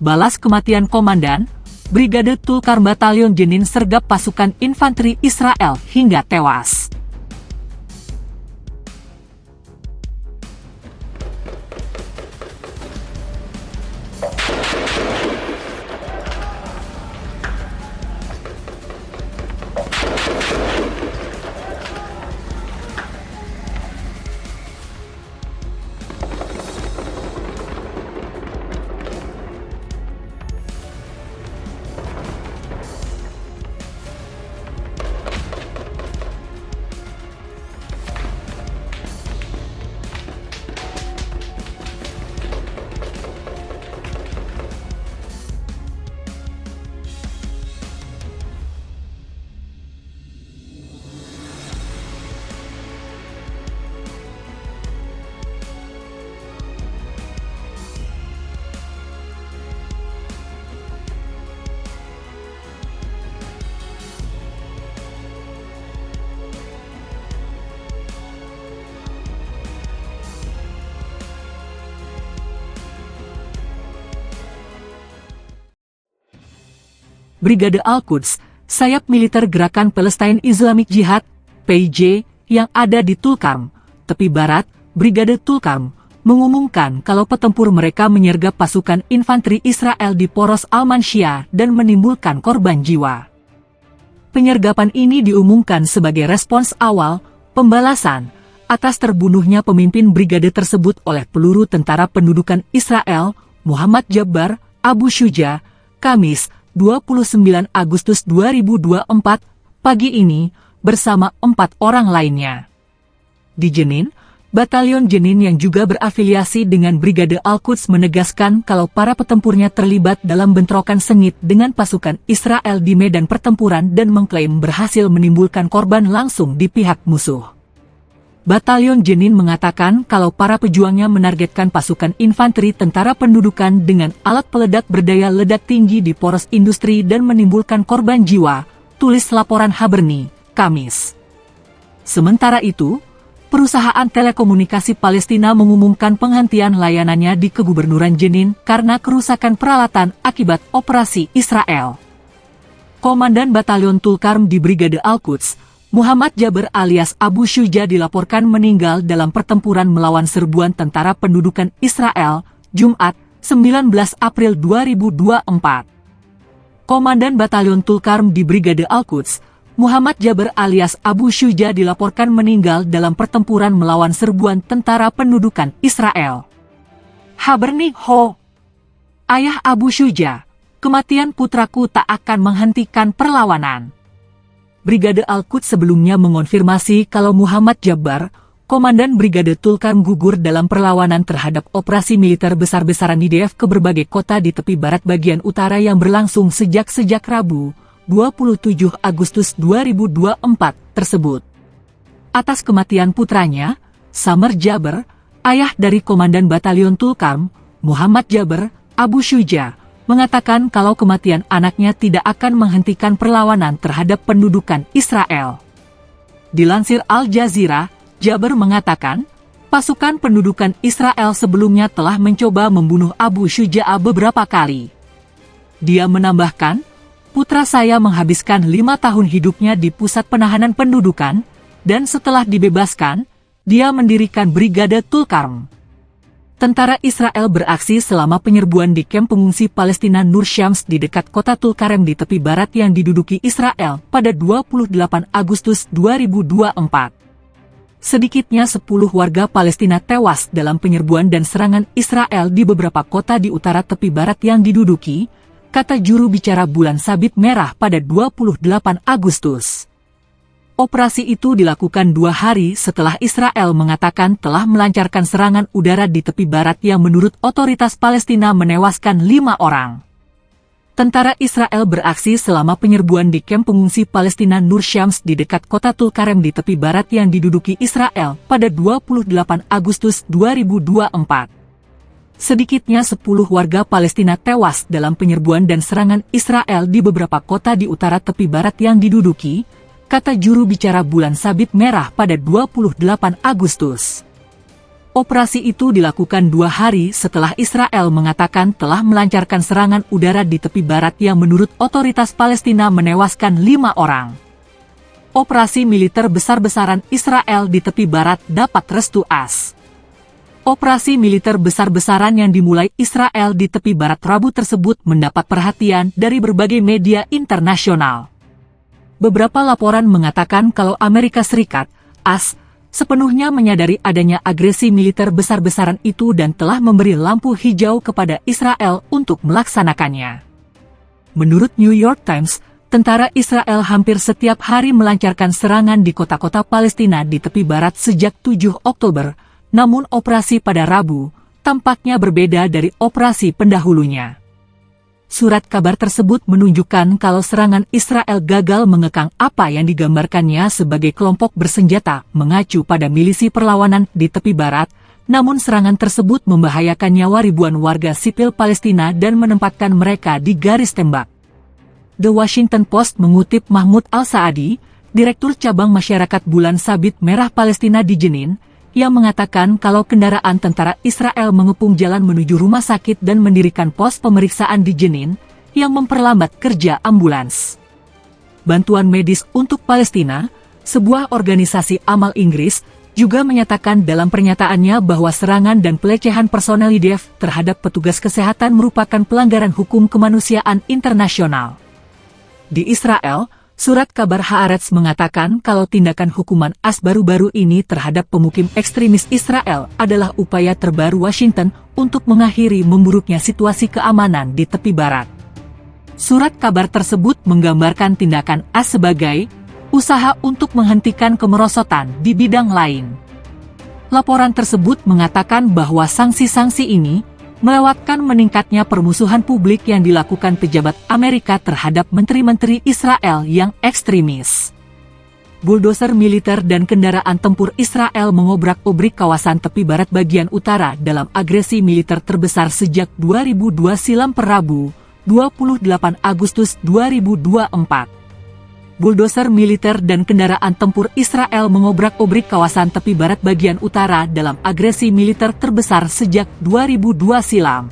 Balas kematian komandan, Brigade Tulkarm Batalion Jenin sergap pasukan infanteri Israel hingga tewas. Brigade Al-Quds, sayap militer Gerakan Palestine Islamic Jihad, PIJ, yang ada di Tulkarm, tepi barat, Brigade Tulkarm, mengumumkan kalau petempur mereka menyergap pasukan infanteri Israel di poros Al-Mansyah dan menimbulkan korban jiwa. Penyergapan ini diumumkan sebagai respons awal, pembalasan, atas terbunuhnya pemimpin brigade tersebut oleh peluru tentara pendudukan Israel, Muhammad Jabbar Abu Syuja, Kamis, 29 Agustus 2024, pagi ini, bersama 4 orang lainnya. Di Jenin, Batalion Jenin yang juga berafiliasi dengan Brigade Al-Quds menegaskan kalau para petempurnya terlibat dalam bentrokan sengit dengan pasukan Israel di medan pertempuran dan mengklaim berhasil menimbulkan korban langsung di pihak musuh. Batalion Jenin mengatakan kalau para pejuangnya menargetkan pasukan infanteri tentara pendudukan dengan alat peledak berdaya ledak tinggi di poros industri dan menimbulkan korban jiwa, tulis laporan Haberni, Kamis. Sementara itu, perusahaan telekomunikasi Palestina mengumumkan penghentian layanannya di Kegubernuran Jenin karena kerusakan peralatan akibat operasi Israel. Komandan Batalion Tulkarm di Brigade Al-Quds, Muhammad Jabbar alias Abu Syuja dilaporkan meninggal dalam pertempuran melawan serbuan tentara pendudukan Israel, Jumat, 19 April 2024. Komandan Batalion Tulkarm di Brigade Al-Quds, Muhammad Jabbar alias Abu Syuja dilaporkan meninggal dalam pertempuran melawan serbuan tentara pendudukan Israel. Haberni Ho, ayah Abu Syuja, kematian putraku tak akan menghentikan perlawanan. Brigade Al-Quds sebelumnya mengonfirmasi kalau Muhammad Jabbar, komandan Brigade Tulkarm gugur dalam perlawanan terhadap operasi militer besar-besaran IDF ke berbagai kota di tepi barat bagian utara yang berlangsung sejak Rabu, 27 Agustus 2024 tersebut. Atas kematian putranya, Samer Jabbar, ayah dari komandan Batalion Tulkarm, Muhammad Jabbar Abu Syuja, mengatakan kalau kematian anaknya tidak akan menghentikan perlawanan terhadap pendudukan Israel. Dilansir Al Jazeera, Jabbar mengatakan, pasukan pendudukan Israel sebelumnya telah mencoba membunuh Abu Syuja beberapa kali. Dia menambahkan, putra saya menghabiskan 5 tahun hidupnya di pusat penahanan pendudukan, dan setelah dibebaskan, dia mendirikan Brigade Tulkarm. Tentara Israel beraksi selama penyerbuan di kamp pengungsi Palestina Nur Syams di dekat kota Tulkarem di tepi barat yang diduduki Israel pada 28 Agustus 2024. Sedikitnya 10 warga Palestina tewas dalam penyerbuan dan serangan Israel di beberapa kota di utara tepi barat yang diduduki, kata juru bicara Bulan Sabit Merah pada 28 Agustus. Operasi itu dilakukan 2 hari setelah Israel mengatakan telah melancarkan serangan udara di tepi barat yang menurut otoritas Palestina menewaskan 5 orang. Tentara Israel beraksi selama penyerbuan di kamp pengungsi Palestina Nur Syams di dekat kota Tulkarem di tepi barat yang diduduki Israel pada 28 Agustus 2024. Sedikitnya 10 warga Palestina tewas dalam penyerbuan dan serangan Israel di beberapa kota di utara tepi barat yang diduduki, kata juru bicara Bulan Sabit Merah pada 28 Agustus. Operasi itu dilakukan 2 hari setelah Israel mengatakan telah melancarkan serangan udara di tepi barat yang menurut otoritas Palestina menewaskan 5 orang. Operasi militer besar-besaran Israel di tepi barat dapat restu AS. Operasi militer besar-besaran yang dimulai Israel di tepi barat Rabu tersebut mendapat perhatian dari berbagai media internasional. Beberapa laporan mengatakan kalau Amerika Serikat, AS, sepenuhnya menyadari adanya agresi militer besar-besaran itu dan telah memberi lampu hijau kepada Israel untuk melaksanakannya. Menurut New York Times, tentara Israel hampir setiap hari melancarkan serangan di kota-kota Palestina di tepi barat sejak 7 Oktober, namun operasi pada Rabu tampaknya berbeda dari operasi pendahulunya. Surat kabar tersebut menunjukkan kalau serangan Israel gagal mengekang apa yang digambarkannya sebagai kelompok bersenjata mengacu pada milisi perlawanan di tepi barat, namun serangan tersebut membahayakan nyawa ribuan warga sipil Palestina dan menempatkan mereka di garis tembak. The Washington Post mengutip Mahmud Al-Saadi, Direktur Cabang Masyarakat Bulan Sabit Merah Palestina di Jenin, yang mengatakan kalau kendaraan tentara Israel mengepung jalan menuju rumah sakit dan mendirikan pos pemeriksaan di Jenin, yang memperlambat kerja ambulans. Bantuan Medis untuk Palestina, sebuah organisasi amal Inggris, juga menyatakan dalam pernyataannya bahwa serangan dan pelecehan personel IDF terhadap petugas kesehatan merupakan pelanggaran hukum kemanusiaan internasional. Di Israel, surat kabar Haaretz mengatakan kalau tindakan hukuman AS baru-baru ini terhadap pemukim ekstremis Israel adalah upaya terbaru Washington untuk mengakhiri memburuknya situasi keamanan di tepi barat. Surat kabar tersebut menggambarkan tindakan AS sebagai usaha untuk menghentikan kemerosotan di bidang lain. Laporan tersebut mengatakan bahwa sanksi-sanksi ini melewatkan meningkatnya permusuhan publik yang dilakukan pejabat Amerika terhadap menteri-menteri Israel yang ekstremis. Buldoser militer dan kendaraan tempur Israel mengobrak-abrik kawasan tepi barat bagian utara dalam agresi militer terbesar sejak 2002 silam per Rabu, 28 Agustus 2024. Buldoser militer dan kendaraan tempur Israel mengobrak-abrik kawasan tepi barat bagian utara dalam agresi militer terbesar sejak 2002 silam.